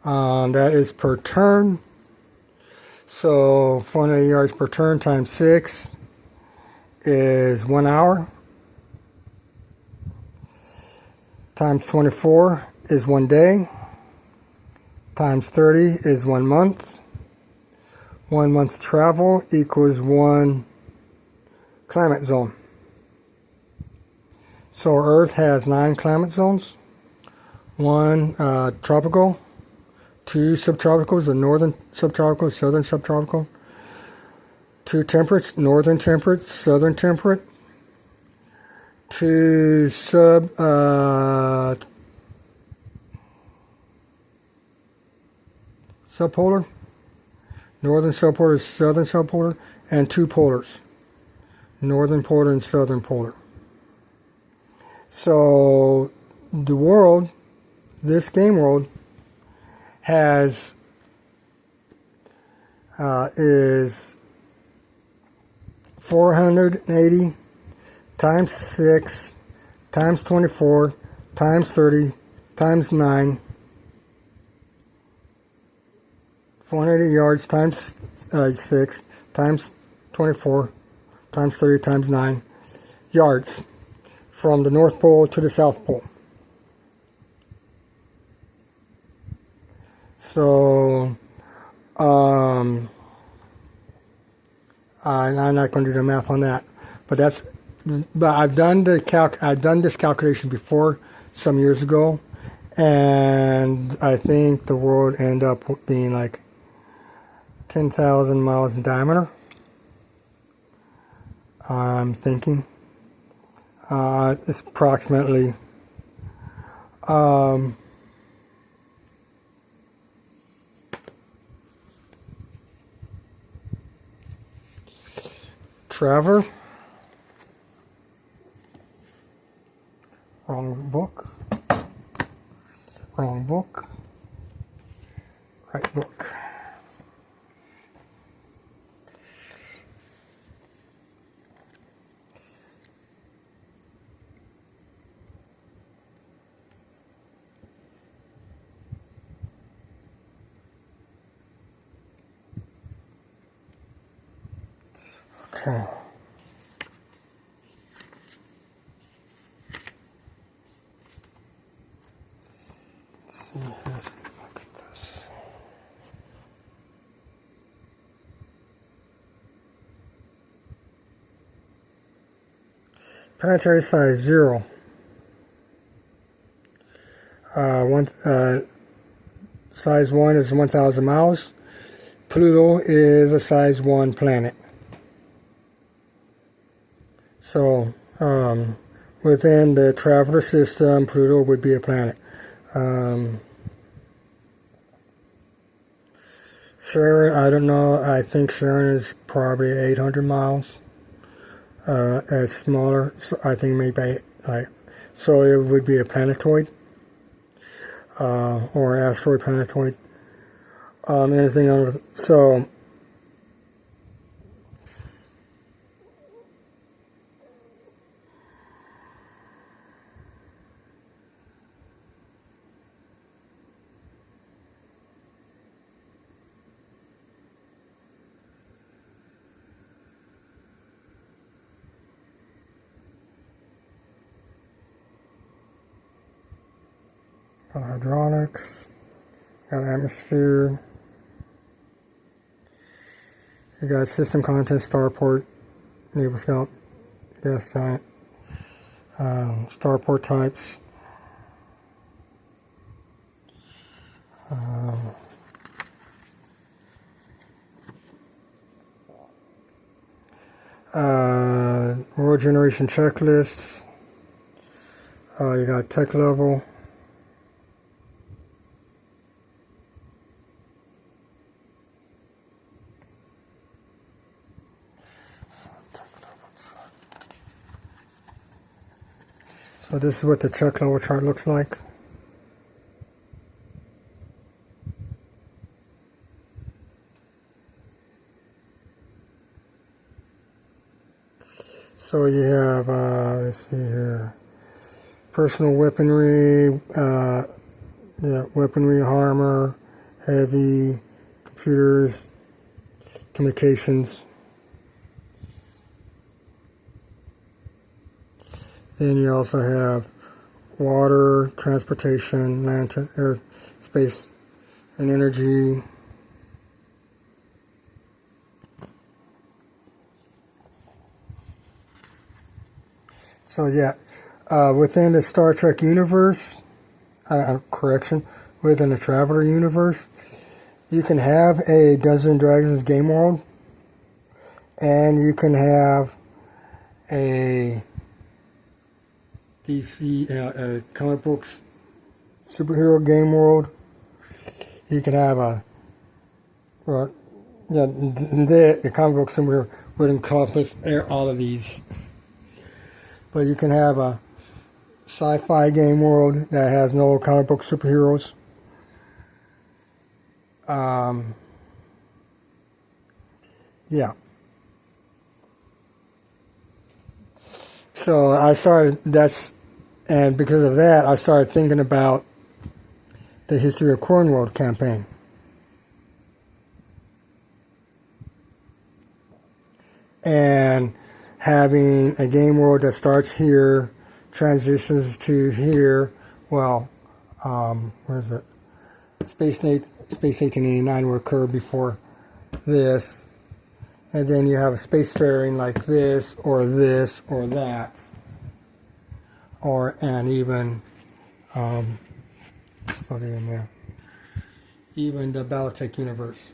That is per turn. So 480 yards per turn times 6 is 1 hour. Times 24 is 1 day. Times 30 is 1 month. 1 month travel equals 1 climate zone. So Earth has 9 climate zones. 1 tropical, 2 subtropicals, the northern subtropical, southern subtropical, 2 temperates, northern temperate, southern temperate, 2 subpolar, northern subpolar, southern subpolar, and 2 polars, northern polar and southern polar. So the world, this game world, has is 480 times 6 times 24 times 30 times 9, 480 yards times 6 times 24 times 30 times 9 yards from the North Pole to the South Pole. So, I'm not going to do the math on that, but I've done this calculation before some years ago, and I think the world ended up being like 10,000 miles in diameter. I'm thinking it's approximately Traveler, wrong book, right book. Okay. Let's see, let's look at this. Planetary size 0. Size 1 is 1,000 miles. Pluto is a size 1 planet. So, within the Traveler system, Pluto would be a planet. Sharon, I don't know, I think Sharon is probably 800 miles. It's smaller, so I think maybe, so it would be a planetoid, or asteroid planetoid. Anything under, so, got hydraulics, got atmosphere, you got system content, starport, naval scout, gas giant, starport types, world generation checklists, you got tech level, so this is what the check level chart looks like. So you have, let's see here, personal weaponry, weaponry, armor, heavy, computers, communications. Then you also have water, transportation, land, air, space, and energy. So yeah, within the Star Trek universe, correction, within the Traveler universe. You can have a Dungeons and Dragons game world, and you can have a DC comic books superhero game world. You can have a the comic book superhero would encompass all of these, but you can have a sci-fi game world that has no comic book superheroes. Yeah. So I started, and because of that, I started thinking about the History of Cornworld campaign. And having a game world that starts here, transitions to here, well, where is it? Space 1889 will occur before this. And then you have a spacefaring like this or that. And even, let's go in there. Even the Battletech universe.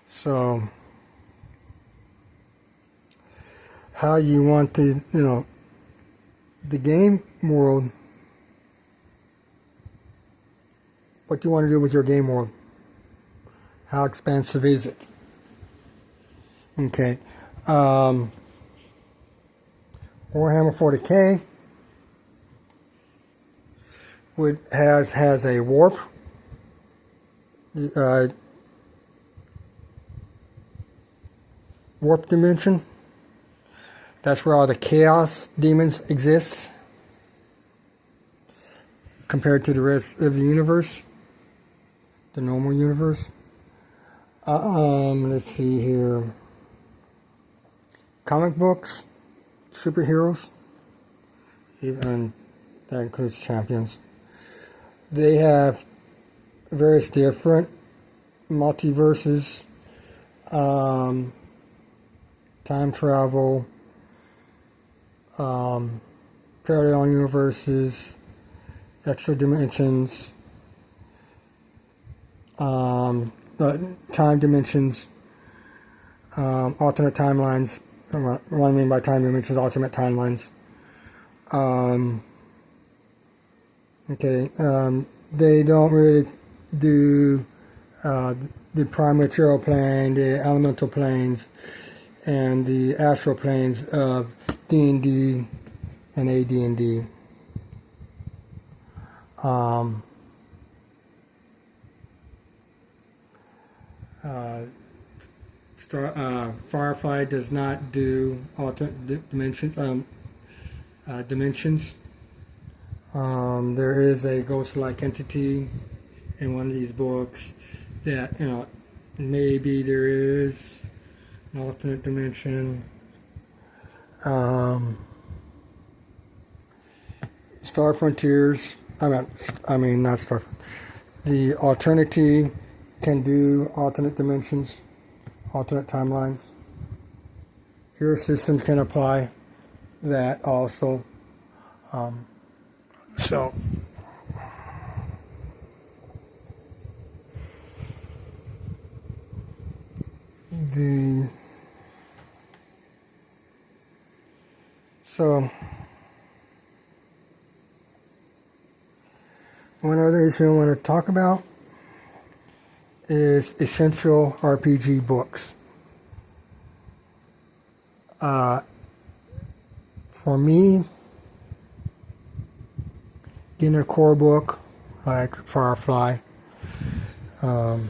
So, how you want to, the game world, what do you want to do with your game world? How expansive is it? Okay. Warhammer 40K has a warp. Warp dimension. That's where all the chaos demons exist compared to the rest of the universe, the normal universe. Let's see here. Comic books, superheroes, even that includes champions. They have various different multiverses, time travel, parallel universes, extra dimensions, time dimensions, alternate timelines. What I mean by time dimensions, alternate timelines. They don't really do the prime material plane, the elemental planes, and the astral planes of D&D and AD&D. Firefly does not do alternate dimensions. There is a ghost-like entity in one of these books that maybe there is an alternate dimension. Star Frontiers. I mean not Star. The Alternity can do alternate dimensions, alternate timelines. Hero Systems can apply that also. So one other issue I want to talk about is essential RPG books. For me, getting a core book like Firefly, the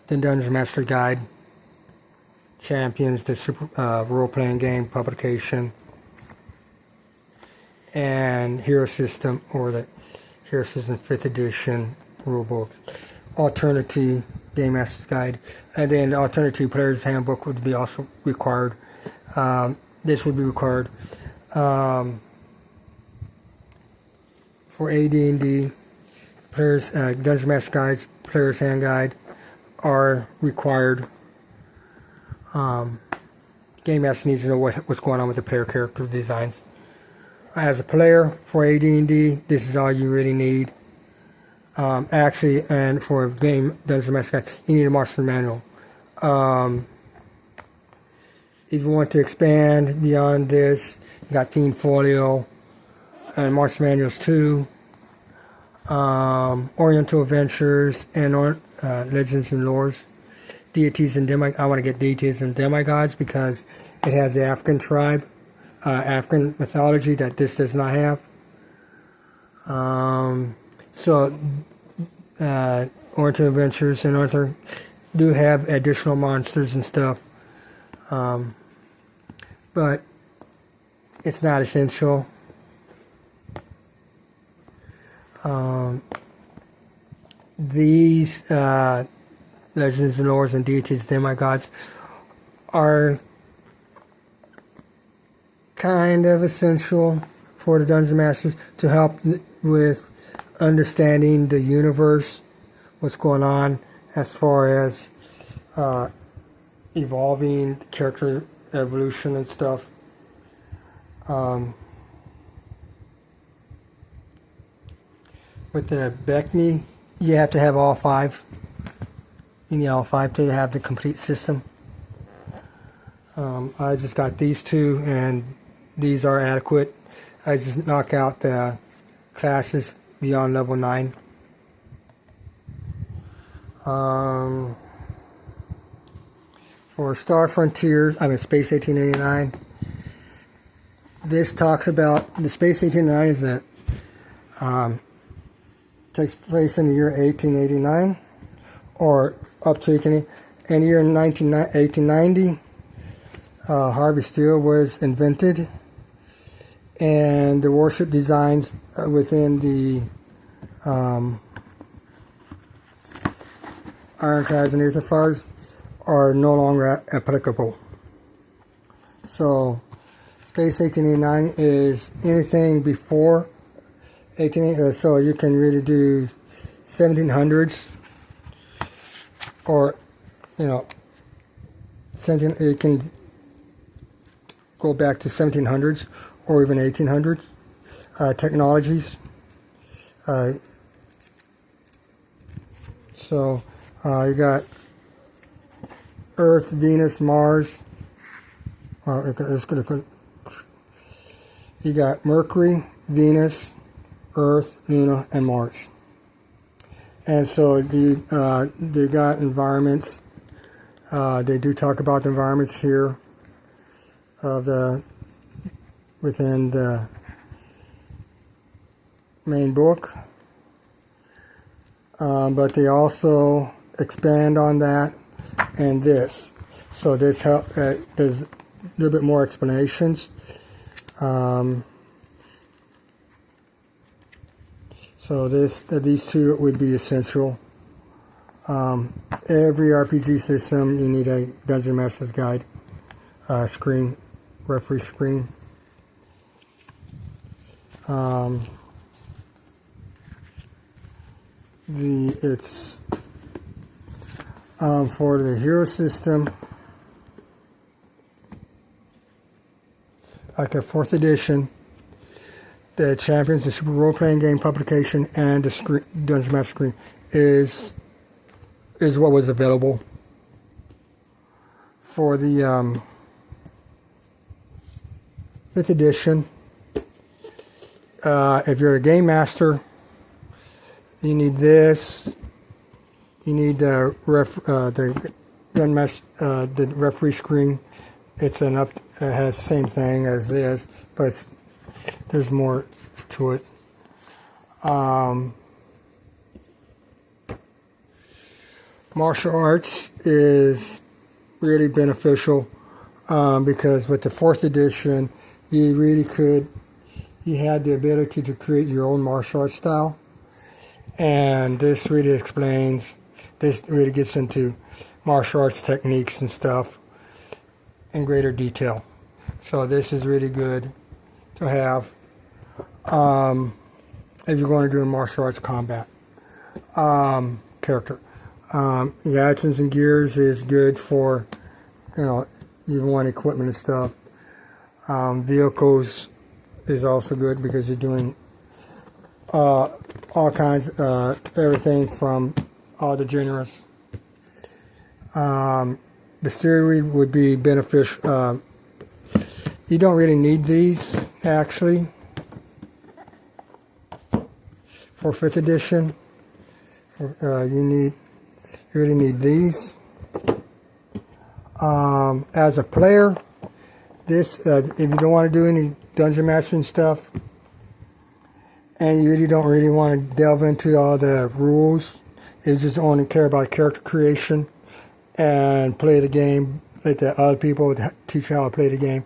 Dungeon Master Guide, Champions, the super role-playing game publication, and Hero System, or the Hero System 5th edition rulebook, Alternity Game Master's Guide, and then the Alternity Player's Handbook would be also required. This would be required for AD&D. Players, Dungeon Master Guides, Player's Hand Guide are required. Game Master needs to know what's going on with the player character designs. as a player for AD&D, this is all you really need. Actually, and for a game Dungeons & Master Guide, you need a monster manual. If you want to expand beyond this, you got Fiend Folio and monster manuals too. Oriental Adventures and Legends and Lores. Deities and Demigods. I want to get Deities and Demigods because it has the African tribe, African mythology that this does not have. So, Oriental Adventures and Arthur do have additional monsters and stuff, but it's not essential. These Legends and Lores and Deities, Demigods are kind of essential for the Dungeon Masters to help with understanding the universe, what's going on as far as evolving, character evolution and stuff. With the Beckme, you have to have all 5. You need all 5 to have the complete system. I just got these 2, and these are adequate. I just knock out the classes beyond level 9. For Star Frontiers, Space 1889. This talks about the Space 1889 is that takes place in the year 1889 or up to 1880. In the year 1890, Harvey Steel was invented, and the warship designs within the ironclads and aetherfires are no longer applicable. So, Space 1889 is anything before 1880, so you can really do 1700s, or you can go back to 1700s or even 1800s technologies. So you got Earth, Venus, Mars. You got Mercury, Venus, Earth, Luna, and Mars. And so they got environments. They do talk about the environments here of within the main book. But they also expand on that and this. So there's a little bit more explanations. So these 2 would be essential. Every RPG system, you need a Dungeon Master's Guide screen, referee screen. It's for the hero system, like a 4th edition. The Champions, the Super Role-Playing Game publication, and the Dungeon Master screen is what was available. For the 5th edition, if you're a game master, you need this. You need the referee screen. It has the same thing as this, but there's more to it. Martial arts is really beneficial because with the 4th edition, you had the ability to create your own martial arts style. And this really gets into martial arts techniques and stuff in greater detail. So this is really good to have if you're going to do a martial arts combat character. Yatsen's and gears is good for, you want equipment and stuff. Vehicles is also good because you're doing all kinds, everything from all the genres. The steroid would be beneficial. You don't really need these, actually, for 5th edition. You really need these. As a player, this, if you don't want to do any dungeon mastering stuff, and you don't really want to delve into all the rules, you just only care about character creation and play the game, let the other people teach you how to play the game.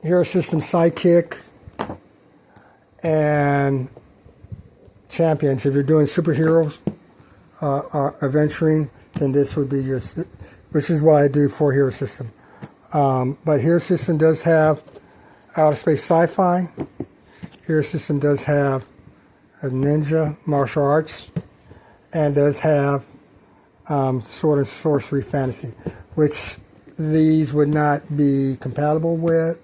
Hero System Sidekick and Champions. If you're doing superheroes adventuring, then this would be your, which is what I do for Hero System. But Hero System does have Outer Space Sci-Fi. Hero System does have a ninja martial arts, and does have Sword and Sorcery Fantasy, which these would not be compatible with.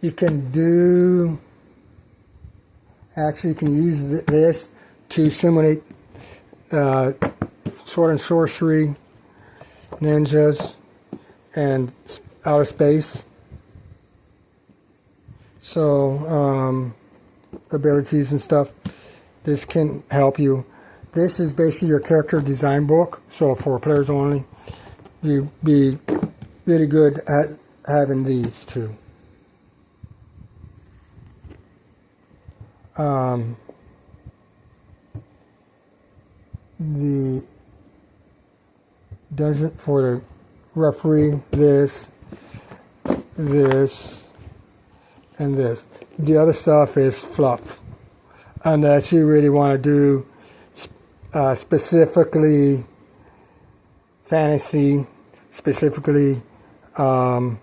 You can do, actually you can use this to simulate Sword and Sorcery, ninjas, and outer space. So abilities and stuff, this can help you. This is basically your character design book, so for players only. You'd be really good at having these too. The dungeon for the referee, this, and this. The other stuff is fluff, unless you really want to do specifically fantasy, specifically outer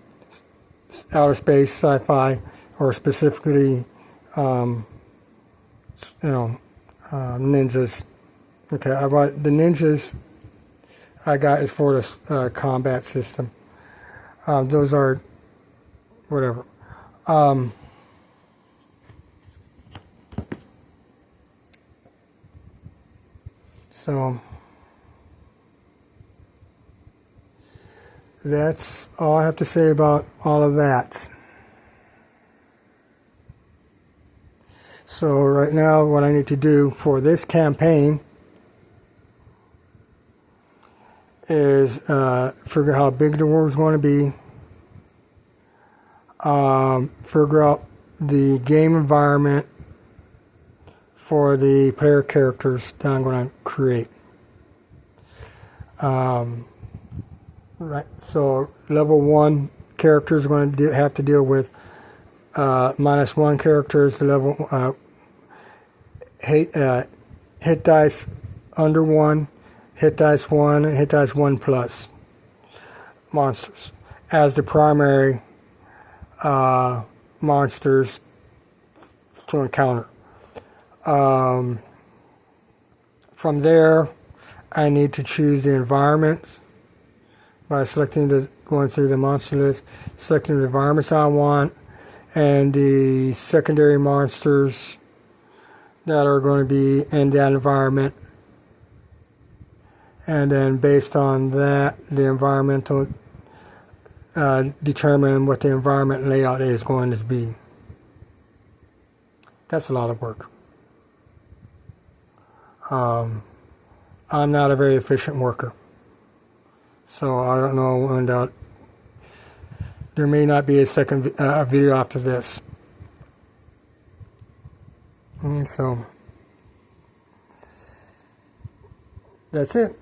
space sci-fi, or specifically ninjas. Okay, the ninjas I got is for the combat system. Those are whatever. So that's all I have to say about all of that. So right now what I need to do for this campaign is figure out how big the world is going to be, figure out the game environment for the player characters that I'm going to create. Right, so level 1 characters are going to have to deal with -1 characters. The level hit dice under 1, hit dice 1, and hit dice 1 plus monsters as the primary monsters to encounter. From there, I need to choose the environments by going through the monster list, selecting the environments I want, and the secondary monsters that are going to be in that environment. And then based on that, the environmental determine what the environment layout is going to be. That's a lot of work. I'm not a very efficient worker, so I don't know when there may not be a second video after this. So that's it.